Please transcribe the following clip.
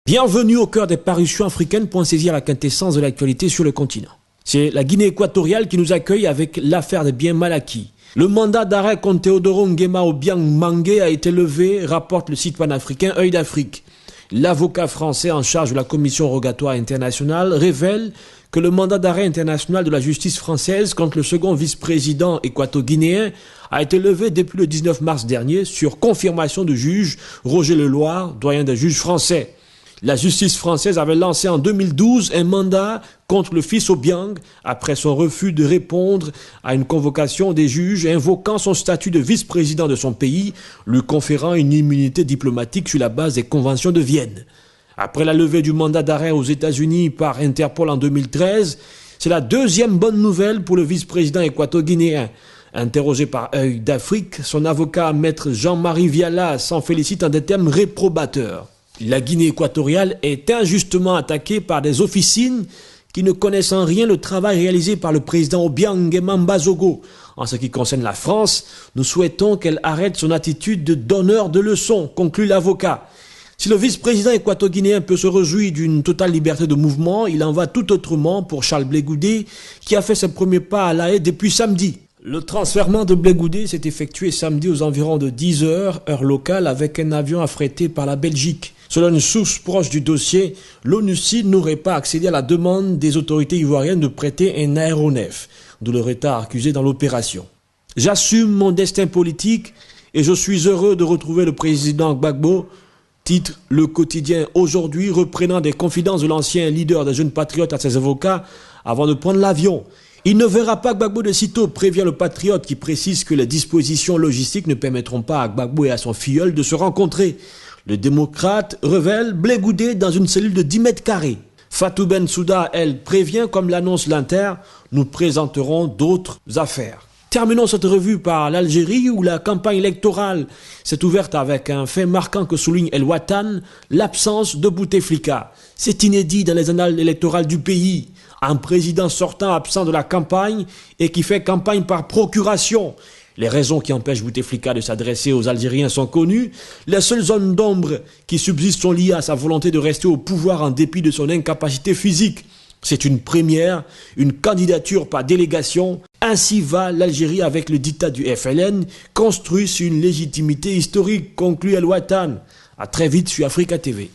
Bienvenue au cœur des parutions africaines pour en saisir la quintessence de l'actualité sur le continent. C'est la Guinée équatoriale qui nous accueille avec l'affaire des biens mal acquis. Le mandat d'arrêt contre Théodoro Nguema Obiang Mangué a été levé, rapporte le site panafricain Œil d'Afrique. L'avocat français en charge de la commission rogatoire internationale révèle que le mandat d'arrêt international de la justice française contre le second vice-président équato-guinéen a été levé depuis le 19 mars dernier sur confirmation du juge Roger Leloir, doyen des juges français. La justice française avait lancé en 2012 un mandat contre le fils Obiang après son refus de répondre à une convocation des juges invoquant son statut de vice-président de son pays, lui conférant une immunité diplomatique sur la base des conventions de Vienne. Après la levée du mandat d'arrêt aux États-Unis par Interpol en 2013, c'est la deuxième bonne nouvelle pour le vice-président équato-guinéen. Interrogé par Œil d'Afrique, son avocat maître Jean-Marie Viala s'en félicite en des termes réprobateurs. La Guinée équatoriale est injustement attaquée par des officines qui ne connaissent en rien le travail réalisé par le président Obiang Nguema Mbazogo. En ce qui concerne la France, nous souhaitons qu'elle arrête son attitude de donneur de leçons, conclut l'avocat. Si le vice-président équato-guinéen peut se réjouir d'une totale liberté de mouvement, il en va tout autrement pour Charles Blé Goudé, qui a fait ses premiers pas à La Haye depuis samedi. Le transfèrement de Blé Goudé s'est effectué samedi aux environs de 10 heures, heure locale, avec un avion affrété par la Belgique. Selon une source proche du dossier, l'ONUCID n'aurait pas accédé à la demande des autorités ivoiriennes de prêter un aéronef, d'où le retard accusé dans l'opération. J'assume mon destin politique et je suis heureux de retrouver le président Gbagbo, titre le quotidien Aujourd'hui, reprenant des confidences de l'ancien leader des jeunes patriotes à ses avocats avant de prendre l'avion. Il ne verra pas Gbagbo de sitôt, prévient le patriote qui précise que les dispositions logistiques ne permettront pas à Gbagbo et à son filleul de se rencontrer. Le démocrate révèle Blé Goudé dans une cellule de 10 mètres carrés. Fatou Bensouda, elle, prévient, comme l'annonce l'Inter, nous présenterons d'autres affaires. Terminons cette revue par l'Algérie où la campagne électorale s'est ouverte avec un fait marquant que souligne El Watan, l'absence de Bouteflika. C'est inédit dans les annales électorales du pays. Un président sortant absent de la campagne et qui fait campagne par procuration. Les raisons qui empêchent Bouteflika de s'adresser aux Algériens sont connues. Les seules zones d'ombre qui subsistent sont liées à sa volonté de rester au pouvoir en dépit de son incapacité physique. C'est une première, une candidature par délégation. Ainsi va l'Algérie avec le diktat du FLN, construit sur une légitimité historique, conclut El Watan. À très vite sur Africa TV.